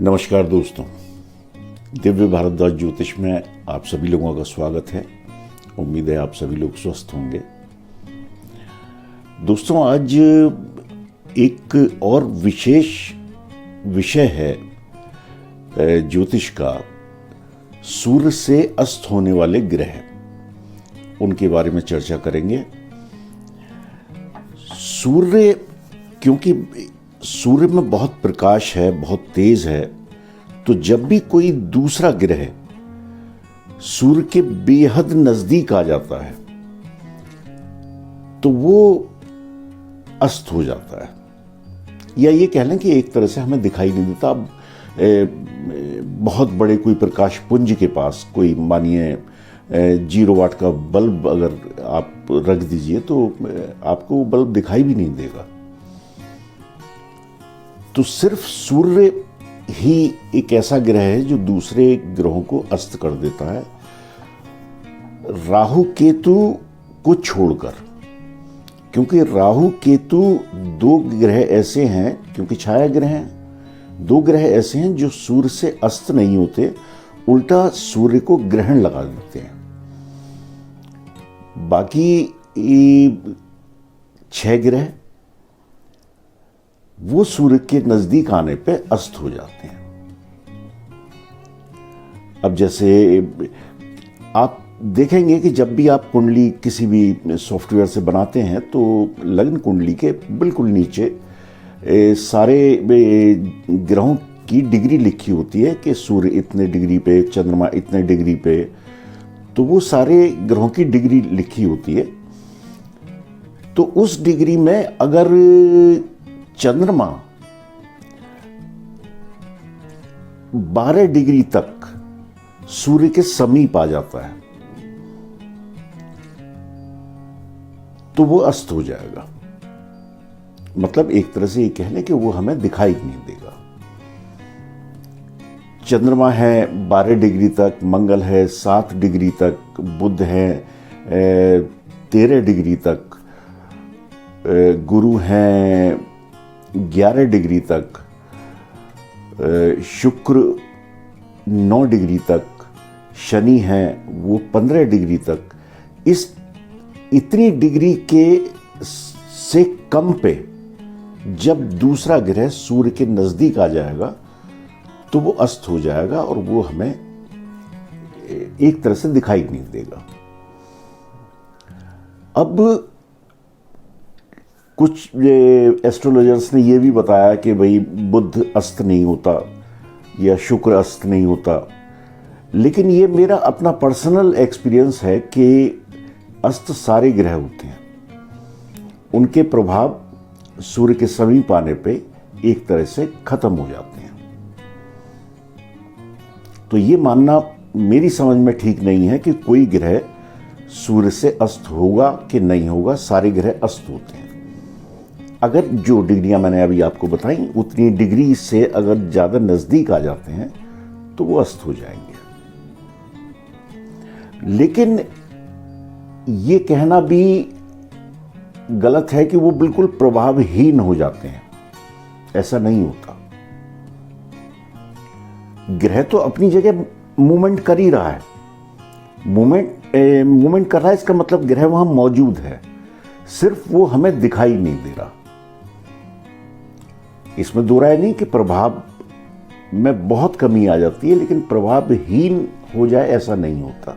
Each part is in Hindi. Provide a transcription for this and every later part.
नमस्कार दोस्तों, दिव्य भारद्वाज ज्योतिष में आप सभी लोगों का स्वागत है। उम्मीद है आप सभी लोग स्वस्थ होंगे। दोस्तों, आज एक और विशेष विषय है ज्योतिष का, सूर्य से अस्त होने वाले ग्रह, उनके बारे में चर्चा करेंगे। सूर्य, क्योंकि सूर्य में बहुत प्रकाश है, बहुत तेज है, तो जब भी कोई दूसरा ग्रह सूर्य के बेहद नजदीक आ जाता है तो वो अस्त हो जाता है, या ये कह लें कि एक तरह से हमें दिखाई नहीं देता। अब बहुत बड़े कोई प्रकाश पुंज के पास कोई, मानिए 0 वाट का बल्ब अगर आप रख दीजिए तो आपको वो बल्ब दिखाई भी नहीं देगा। तो सिर्फ सूर्य ही एक ऐसा ग्रह है जो दूसरे ग्रहों को अस्त कर देता है, राहु केतु को छोड़कर। क्योंकि राहु केतु 2 ग्रह ऐसे हैं, क्योंकि छाया ग्रह हैं, 2 ग्रह ऐसे हैं जो सूर्य से अस्त नहीं होते, उल्टा सूर्य को ग्रहण लगा देते हैं। बाकी 6 ग्रह वो सूर्य के नजदीक आने पे अस्त हो जाते हैं। अब जैसे आप देखेंगे कि जब भी आप कुंडली किसी भी सॉफ्टवेयर से बनाते हैं तो लग्न कुंडली के बिल्कुल नीचे सारे ग्रहों की डिग्री लिखी होती है कि सूर्य इतने डिग्री पे, चंद्रमा इतने डिग्री पे, तो वो सारे ग्रहों की डिग्री लिखी होती है। तो उस डिग्री में अगर चंद्रमा 12 डिग्री तक सूर्य के समीप आ जाता है तो वो अस्त हो जाएगा। मतलब एक तरह से ये कह लें कि वो हमें दिखाई नहीं देगा। चंद्रमा है 12 डिग्री तक, मंगल है 7 डिग्री तक, बुध है 13 डिग्री तक, गुरु हैं 11 डिग्री तक, शुक्र 9 डिग्री तक, शनि है वो 15 डिग्री तक। इतनी डिग्री के से कम पे जब दूसरा ग्रह सूर्य के नजदीक आ जाएगा तो वो अस्त हो जाएगा और वो हमें एक तरह से दिखाई नहीं देगा। अब कुछ एस्ट्रोलॉजर्स ने ये भी बताया कि भाई बुध अस्त नहीं होता या शुक्र अस्त नहीं होता, लेकिन ये मेरा अपना पर्सनल एक्सपीरियंस है कि अस्त सारे ग्रह होते हैं। उनके प्रभाव सूर्य के समीप आने पे एक तरह से खत्म हो जाते हैं। तो ये मानना मेरी समझ में ठीक नहीं है कि कोई ग्रह सूर्य से अस्त होगा कि नहीं होगा। सारे ग्रह अस्त होते हैं। अगर जो डिग्रियां मैंने अभी आपको बताई उतनी डिग्री से अगर ज़्यादा नज़दीक आ जाते हैं तो वो अस्त हो जाएंगे। लेकिन ये कहना भी गलत है कि वो बिल्कुल प्रभावहीन हो जाते हैं। ऐसा नहीं होता। ग्रह तो अपनी जगह मूवमेंट कर ही रहा है। मूवमेंट कर रहा है, इसका मतलब ग्रह वहां मौजूद है, सिर्फ वो हमें दिखाई नहीं दे रहा। इसमें दो राय नहीं कि प्रभाव में बहुत कमी आ जाती है, लेकिन प्रभावहीन हो जाए ऐसा नहीं होता।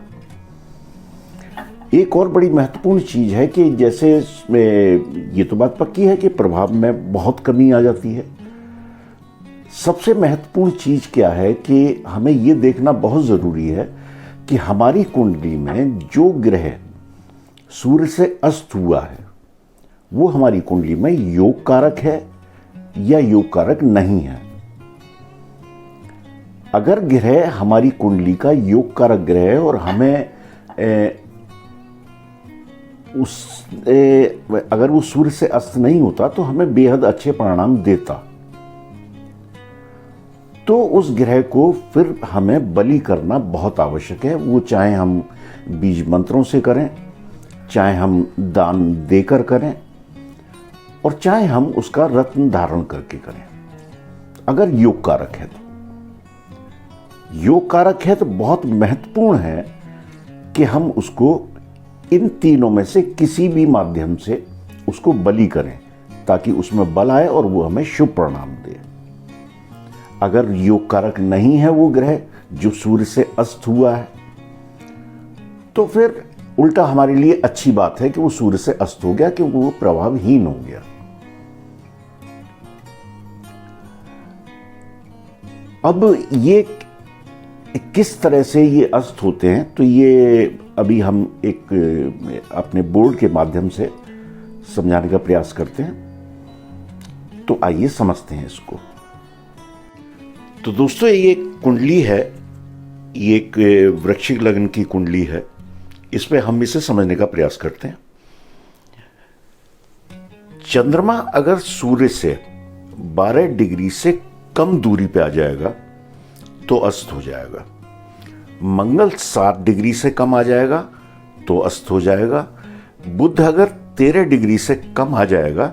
एक और बड़ी महत्वपूर्ण चीज है कि जैसे ये तो बात पक्की है कि प्रभाव में बहुत कमी आ जाती है। सबसे महत्वपूर्ण चीज क्या है कि हमें ये देखना बहुत जरूरी है कि हमारी कुंडली में जो ग्रह सूर्य से अस्त हुआ है वो हमारी कुंडली में योग कारक है या योग कारक नहीं है। अगर ग्रह हमारी कुंडली का योग कारक ग्रह है और हमें अगर वो सूर्य से अस्त नहीं होता तो हमें बेहद अच्छे परिणाम देता, तो उस ग्रह को फिर हमें बलि करना बहुत आवश्यक है। वो चाहे हम बीज मंत्रों से करें, चाहे हम दान देकर करें, और चाहे हम उसका रत्न धारण करके करें, अगर योग कारक है तो। योग कारक है तो बहुत महत्वपूर्ण है कि हम उसको इन तीनों में से किसी भी माध्यम से उसको बलि करें, ताकि उसमें बल आए और वो हमें शुभ परिणाम दे। अगर योग कारक नहीं है वो ग्रह जो सूर्य से अस्त हुआ है, तो फिर उल्टा हमारे लिए अच्छी बात है कि वो सूर्य से अस्त हो गया, क्योंकि वो प्रभावहीन हो गया। अब ये किस तरह से ये अस्त होते हैं, तो ये अभी हम एक अपने बोर्ड के माध्यम से समझाने का प्रयास करते हैं। तो आइए समझते हैं इसको। तो दोस्तों, ये एक कुंडली है, ये एक वृश्चिक लग्न की कुंडली है। इस पे हम इसे समझने का प्रयास करते हैं। चंद्रमा अगर सूर्य से 12 डिग्री से कम दूरी पे आ जाएगा तो अस्त हो जाएगा। मंगल 7 डिग्री से कम आ जाएगा तो अस्त हो जाएगा। बुध अगर 13 डिग्री से कम आ जाएगा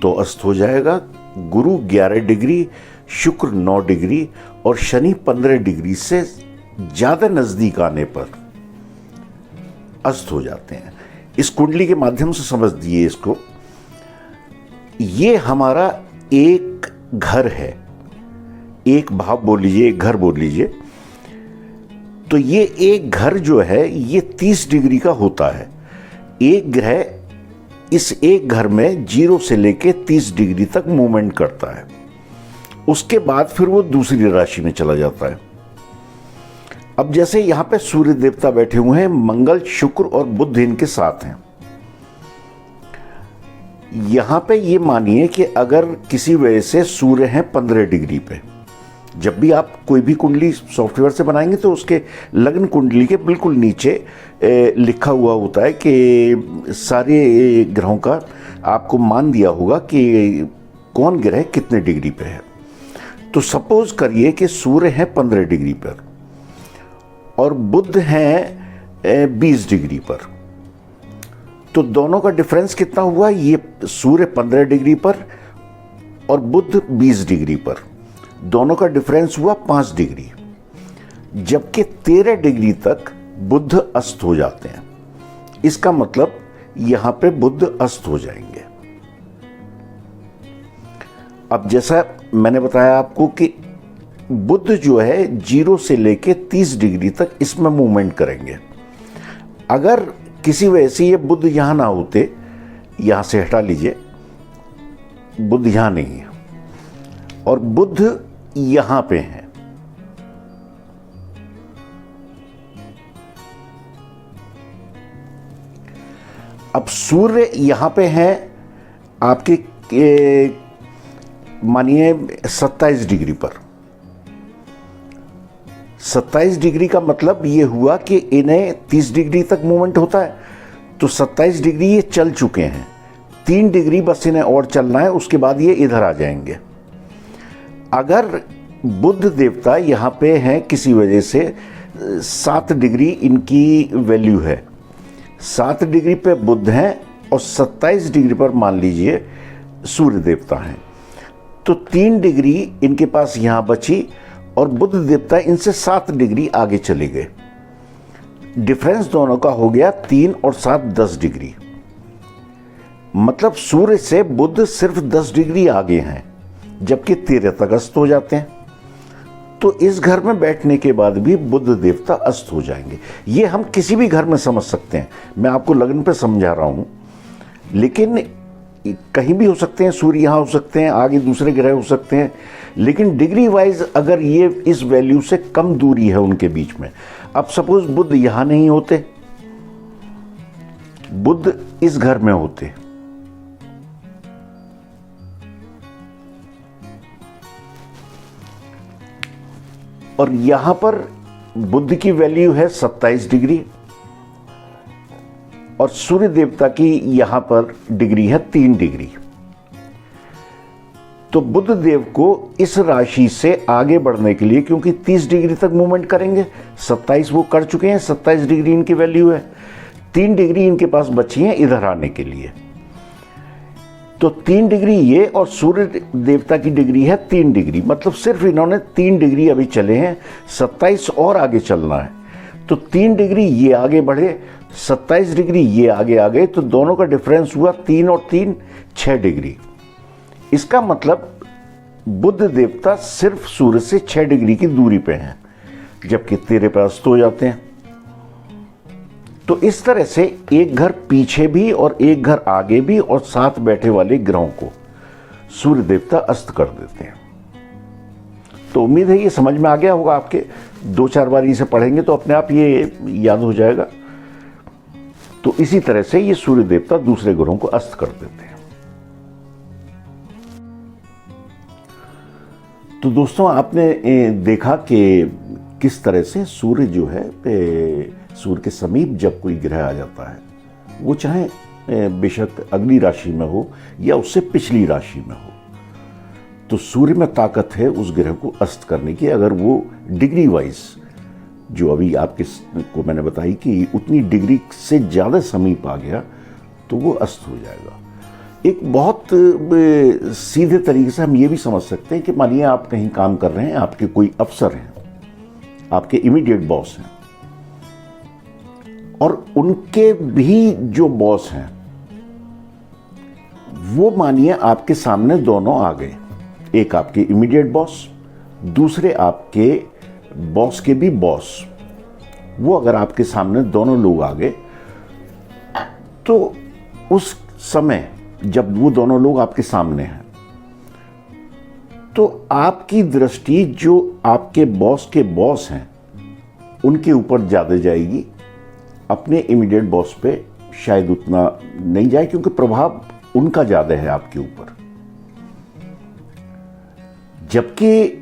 तो अस्त हो जाएगा। गुरु 11 डिग्री, शुक्र 9 डिग्री और शनि 15 डिग्री से ज्यादा नजदीक आने पर अस्त हो जाते हैं। इस कुंडली के माध्यम से समझ दिए इसको। ये हमारा एक घर है, एक भाव बोल लीजिए, एक घर बोल लीजिए। तो ये एक घर जो है ये 30 डिग्री का होता है। एक ग्रह इस एक घर में 0 से लेके 30 डिग्री तक मूवमेंट करता है। उसके बाद फिर वो दूसरी राशि में चला जाता है। अब जैसे यहां पे सूर्य देवता बैठे हुए हैं, मंगल, शुक्र और बुध इनके साथ हैं। यहां पे ये मानिए कि अगर किसी वजह से सूर्य है 15 डिग्री पे, जब भी आप कोई भी कुंडली सॉफ्टवेयर से बनाएंगे तो उसके लग्न कुंडली के बिल्कुल नीचे लिखा हुआ होता है कि सारे ग्रहों का आपको मान दिया होगा कि कौन ग्रह कितने डिग्री पे है। तो सपोज करिए कि सूर्य है 15 डिग्री पर और बुध है 20 डिग्री पर। तो दोनों का डिफरेंस कितना हुआ? ये सूर्य 15 डिग्री पर और बुध 20 डिग्री पर, दोनों का डिफरेंस हुआ 5 डिग्री। जबकि 13 डिग्री तक बुध अस्त हो जाते हैं। इसका मतलब यहां पे बुध अस्त हो जाएंगे। अब जैसा मैंने बताया आपको कि बुध जो है 0 से लेके 30 डिग्री तक इसमें मूवमेंट करेंगे। अगर किसी वजह से ये बुध यहां ना होते, यहां से हटा लीजिए, बुध यहां नहीं है और बुध यहां पे है, अब सूर्य यहां पे है आपके मानिए 27 डिग्री पर। 27 डिग्री का मतलब ये हुआ कि इन्हें 30 डिग्री तक मूवमेंट होता है, तो 27 डिग्री ये चल चुके हैं। 3 डिग्री बस इन्हें और चलना है, उसके बाद ये इधर आ जाएंगे। अगर बुध देवता यहां पे हैं किसी वजह से 7 डिग्री इनकी वैल्यू है, 7 डिग्री पे बुध हैं और 27 डिग्री पर मान लीजिए सूर्य देवता हैं, तो 3 डिग्री इनके पास यहां बची और बुध देवता इनसे 7 डिग्री आगे चले गए। डिफरेंस दोनों का हो गया 3 और 7 10 डिग्री। मतलब सूर्य से बुध सिर्फ 10 डिग्री आगे हैं, जबकि 13 तक अस्त हो जाते हैं। तो इस घर में बैठने के बाद भी बुध देवता अस्त हो जाएंगे। ये हम किसी भी घर में समझ सकते हैं, मैं आपको लग्न पे समझा रहा हूं, लेकिन कहीं भी हो सकते हैं। सूर्य यहां हो सकते हैं, आगे दूसरे ग्रह हो सकते हैं, लेकिन डिग्री वाइज अगर ये इस वैल्यू से कम दूरी है उनके बीच में। अब सपोज बुध यहां नहीं होते, बुध इस घर में होते, और यहां पर बुध की वैल्यू है 27 डिग्री और सूर्य देवता की यहां पर डिग्री है 3 डिग्री। तो बुध देव को इस राशि से आगे बढ़ने के लिए, क्योंकि 30 डिग्री तक मूवमेंट करेंगे, 27 वो कर चुके हैं, 27 डिग्री इनकी वैल्यू है, 3 डिग्री इनके पास बची है इधर आने के लिए। तो 3 डिग्री ये और सूर्य देवता की डिग्री है 3 डिग्री, मतलब सिर्फ इन्होंने 3 डिग्री अभी चले हैं, 27 और आगे चलना है। तो 3 डिग्री ये आगे बढ़े, 27 डिग्री ये आगे आ गए, तो दोनों का डिफरेंस हुआ 3 और 3 6 डिग्री। इसका मतलब बुध देवता सिर्फ सूर्य से 6 डिग्री की दूरी पे हैं, जबकि तेरे पे अस्त हो जाते हैं। तो इस तरह से एक घर पीछे भी और एक घर आगे भी और साथ बैठे वाले ग्रहों को सूर्य देवता अस्त कर देते हैं। तो उम्मीद है ये समझ में आ गया होगा आपके। 2-4 बार इसे पढ़ेंगे तो अपने आप ये याद हो जाएगा। तो इसी तरह से ये सूर्य देवता दूसरे ग्रहों को अस्त कर देते हैं। तो दोस्तों, आपने देखा कि किस तरह से सूर्य जो है, सूर्य के समीप जब कोई ग्रह आ जाता है, वो चाहे बेशक अगली राशि में हो या उससे पिछली राशि में हो, तो सूर्य में ताकत है उस ग्रह को अस्त करने की। अगर वो डिग्री वाइज, जो अभी आपके को मैंने बताई कि उतनी डिग्री से ज़्यादा समीप आ गया, तो वो अस्त हो जाएगा। एक बहुत सीधे तरीके से हम ये भी समझ सकते हैं कि मानिए आप कहीं काम कर रहे हैं, आपके कोई अफसर हैं, आपके इमीडिएट बॉस हैं, और उनके भी जो बॉस हैं वो मानिए आपके सामने दोनों आ गए। एक आपके इमीडिएट बॉस, दूसरे आपके बॉस के भी बॉस। वो अगर आपके सामने दोनों लोग आ गए, तो उस समय जब वो दोनों लोग आपके सामने हैं, तो आपकी दृष्टि जो आपके बॉस के बॉस हैं उनके ऊपर ज़्यादा जाएगी, अपने इमीडिएट बॉस पे शायद उतना नहीं जाए, क्योंकि प्रभाव उनका ज़्यादा है आपके ऊपर। जबकि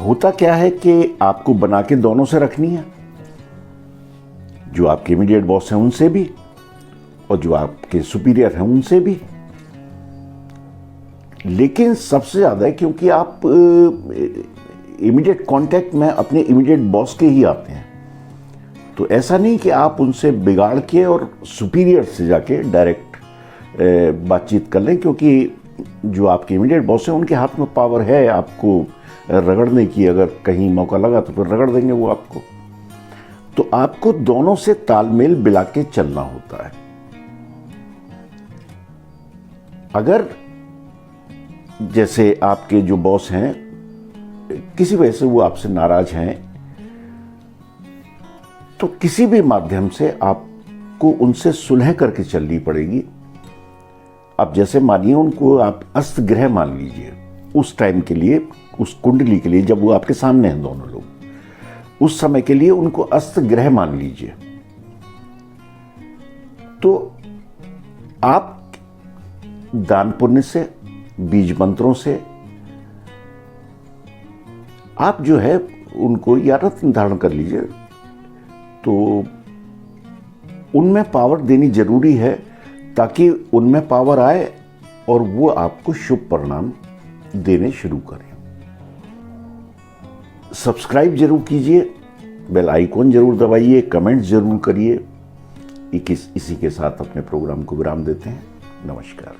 होता क्या है कि आपको बना के दोनों से रखनी है, जो आपके इमीडिएट बॉस हैं उनसे भी और जो आपके सुपीरियर हैं उनसे भी। लेकिन सबसे ज़्यादा, क्योंकि आप इमीडिएट कांटेक्ट में अपने इमीडिएट बॉस के ही आते हैं, तो ऐसा नहीं कि आप उनसे बिगाड़ के और सुपीरियर से जाके डायरेक्ट बातचीत कर लें, क्योंकि जो आपके इमीडिएट बॉस हैं उनके हाथ में पावर है आपको रगड़ने की। अगर कहीं मौका लगा तो फिर रगड़ देंगे वो आपको। तो आपको दोनों से तालमेल मिला के चलना होता है। अगर जैसे आपके जो बॉस हैं किसी वजह से वो आपसे नाराज हैं, तो किसी भी माध्यम से आपको उनसे सुलह करके चलनी पड़ेगी। अब जैसे मानिए उनको आप अस्त ग्रह मान लीजिए उस टाइम के लिए, उस कुंडली के लिए, जब वो आपके सामने हैं दोनों लोग, उस समय के लिए उनको अस्त ग्रह मान लीजिए। तो आप दान पुण्य से, बीज मंत्रों से आप जो है उनको या रत्न धारण कर लीजिए। तो उनमें पावर देनी जरूरी है, ताकि उनमें पावर आए और वो आपको शुभ परिणाम देने शुरू करें। सब्सक्राइब जरूर कीजिए, बेल आइकॉन जरूर दबाइए, कमेंट जरूर करिए। इसी के साथ अपने प्रोग्राम को विराम देते हैं। नमस्कार।